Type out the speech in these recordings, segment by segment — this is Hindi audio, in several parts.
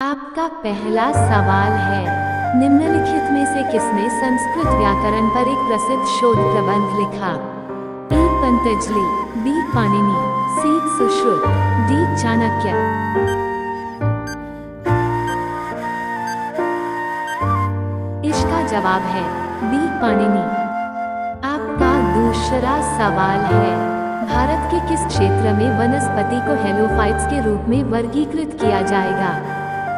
आपका पहला सवाल है, निम्नलिखित में से किसने संस्कृत व्याकरण पर एक प्रसिद्ध शोध प्रबंध लिखा? ए. पंतजलि, बी. पाणिनि, सी. सुश्रुत, डी. चाणक्य। इसका जवाब है बी. पाणिनि। आपका दूसरा सवाल है, भारत के किस क्षेत्र में वनस्पति को हेलोफाइट्स के रूप में वर्गीकृत किया जाएगा?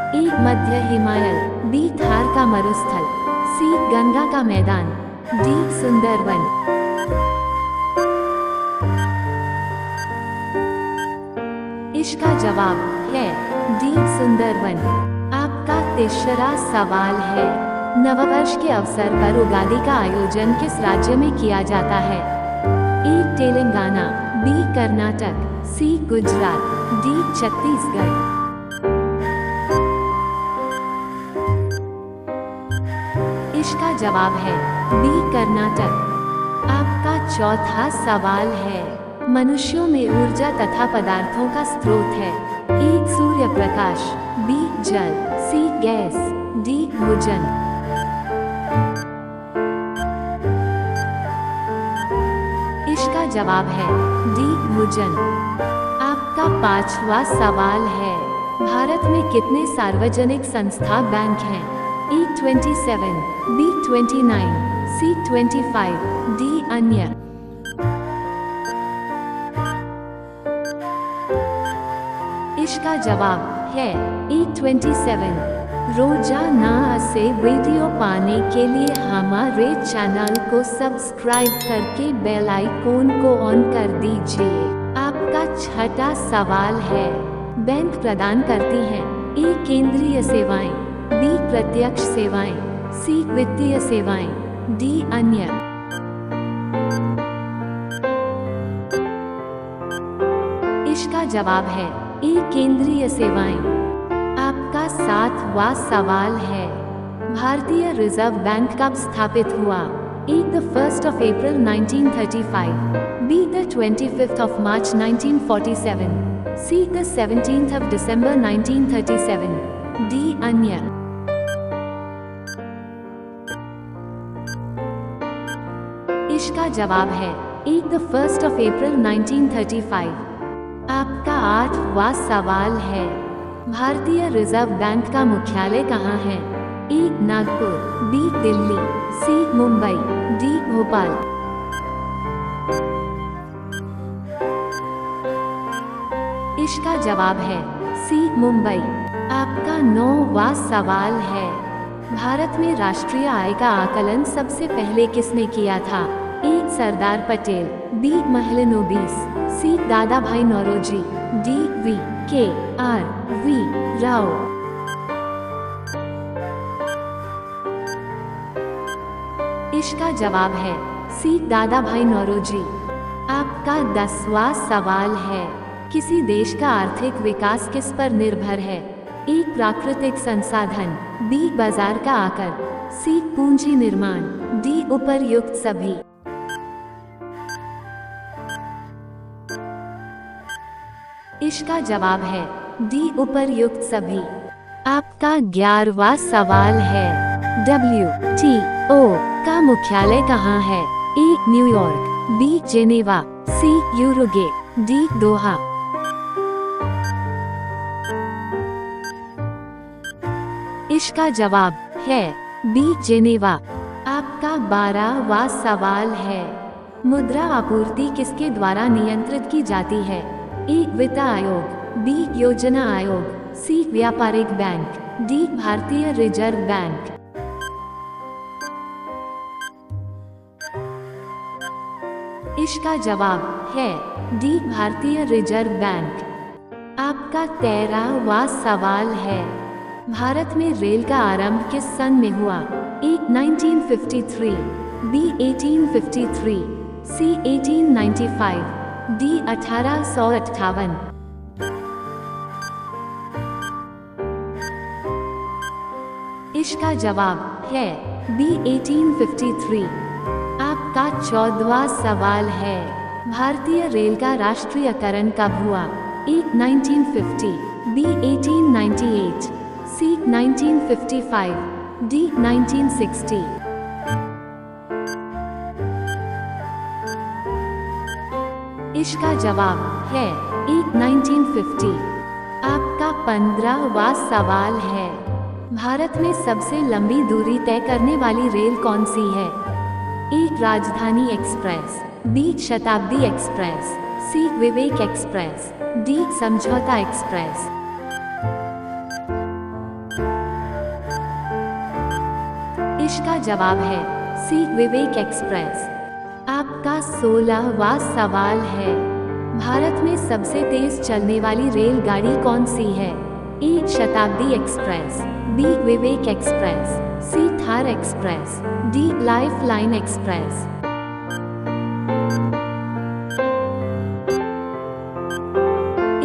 ए. मध्य हिमालय, बी. थार का मरुस्थल, सी. गंगा का मैदान, डी. सुंदरवन। इसका जवाब है डी. सुंदरवन। आपका तीसरा सवाल है, नववर्ष के अवसर पर उगादि का आयोजन किस राज्य में किया जाता है? ए. तेलंगाना, बी. कर्नाटक, सी. गुजरात, डी. छत्तीसगढ़। इसका जवाब है बी. कर्नाटक। आपका चौथा सवाल है, मनुष्यों में ऊर्जा तथा पदार्थों का स्रोत है? ए. सूर्य प्रकाश, बी. जल, सी. Gas, D. भोजन। इसका जवाब है डी. भोजन। आपका पांचवा सवाल है, भारत में कितने सार्वजनिक संस्था बैंक हैं? ए. 27, बी. 29, सी. 25, डी. अन्य। इसका जवाब है ए. 27। रोजाना से वीडियो पाने के लिए हमारे चैनल को सब्सक्राइब करके बेल आइकॉन को ऑन कर दीजिए। आपका छठा सवाल है, बैंक प्रदान करती हैं? ए. केंद्रीय सेवाएं, बी. प्रत्यक्ष सेवाएं, सी. वित्तीय सेवाएं, डी. अन्य। इसका जवाब है ए. केंद्रीय सेवाएं। आपका सातवां सवाल है, भारतीय रिजर्व बैंक कब स्थापित हुआ? A. The 1st of April 1935, B. The 25th of March 1947, C. The 17th of December 1937, D. अन्य। इसका जवाब है ए. The 1st of April 1935। आपका आठवां सवाल है, भारतीय रिजर्व बैंक का मुख्यालय कहाँ है? ए. नागपुर, बी. दिल्ली, सी. मुंबई, डी. भोपाल। इसका जवाब है सी. मुंबई। आपका नौवां सवाल है, भारत में राष्ट्रीय आय का आकलन सबसे पहले किसने किया था? ए. सरदार पटेल, बी. महलनोबिस, सी. दादा भाई नौरोजी, डी. वी. के. आर. वी. राव। इसका जवाब है सी. दादा भाई नौरोजी। आपका 10वां सवाल है, किसी देश का आर्थिक विकास किस पर निर्भर है? ए. प्राकृतिक संसाधन, बी. बाजार का आकार, सी. पूंजी निर्माण, डी. उपर्युक्त सभी। इसका जवाब है डी. उपर्युक्त सभी। आपका 11वां सवाल है, WTO का मुख्यालय कहाँ है? A. New York, B. Geneva, C. Uruguay, D. Doha. इसका जवाब है बी. जेनेवा। आपका 12वां सवाल है, मुद्रा आपूर्ति किसके द्वारा नियंत्रित की जाती है? ए. वित्त आयोग, बी. योजना आयोग, सी. व्यापारिक बैंक, डी. भारतीय रिजर्व बैंक। इसका जवाब है डी. भारतीय रिजर्व बैंक। आपका 13वां सवाल है, भारत में रेल का आरंभ किस सन में हुआ? ए. 1953, बी. 1853, सी. 1895, डी. 1858। इसका जवाब है बी. 1853। आपका 14वां सवाल है, भारतीय रेल का राष्ट्रीयकरण कब हुआ? ए. 1950, बी. 1898, सी 1955, डी 1960। इसका जवाब है ई 1950। आपका 15वां सवाल है, भारत में सबसे लंबी दूरी तय करने वाली रेल कौन सी है? ए राजधानी एक्सप्रेस, बी शताब्दी एक्सप्रेस, सी विवेक एक्सप्रेस, डी समझौता एक्सप्रेस। इसका जवाब है सी विवेक एक्सप्रेस। आपका 16वां सवाल है, भारत में सबसे तेज चलने वाली रेलगाड़ी कौन सी है? A Shatabdi express, B Vivek express, C Thar express, D life line express.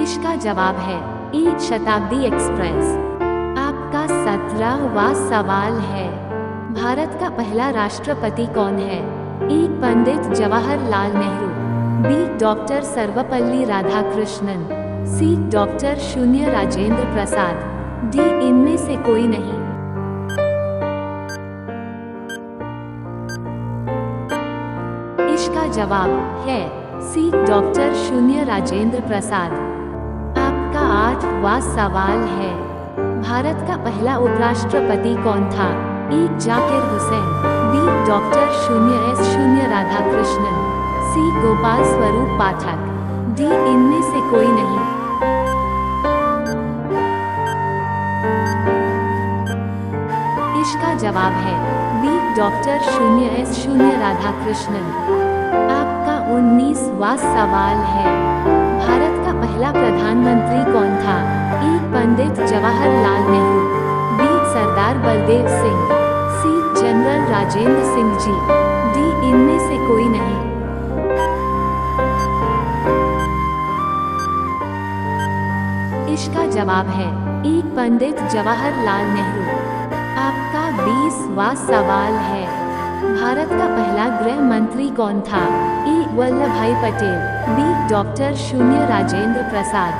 इसका जवाब है ए शताब्दी एक्सप्रेस। आपका 17वां सवाल है, भारत का पहला राष्ट्रपति कौन है? ए पंडित जवाहरलाल नेहरू, बी डॉक्टर सर्वपल्ली राधाकृष्णन, सी डॉक्टर शून्य राजेंद्र प्रसाद, डी इनमें से कोई नहीं। इसका जवाब है सी डॉक्टर शून्य राजेंद्र प्रसाद। आपका 8वां सवाल है, भारत का पहला उपराष्ट्रपति कौन था? ए जाकिर हुसैन, बी डॉक्टर शून्य राधाकृष्णन, सी गोपाल स्वरूप पाठक, डी इनमें से कोई नहीं। इसका जवाब है बी डॉक्टर शून्य राधाकृष्णन। आपका 19वां सवाल है, भारत का पहला प्रधानमंत्री कौन था? ए पंडित जवाहरलाल नेहरू, बी सरदार बलदेव सिंह, सी जनरल राजेंद्र सिंह जी, डी इनमें से कोई नहीं। इसका जवाब है ए पंडित जवाहरलाल नेहरू। आपका 20वां सवाल है, भारत का पहला गृह मंत्री कौन था? ए वल्लभभाई पटेल, बी डॉक्टर शून्य राजेंद्र प्रसाद,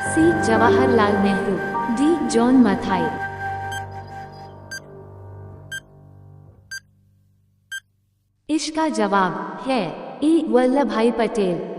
सी जवाहरलाल नेहरू, डी जॉन मथाई। इसका जवाब है ए वल्लभभाई पटेल।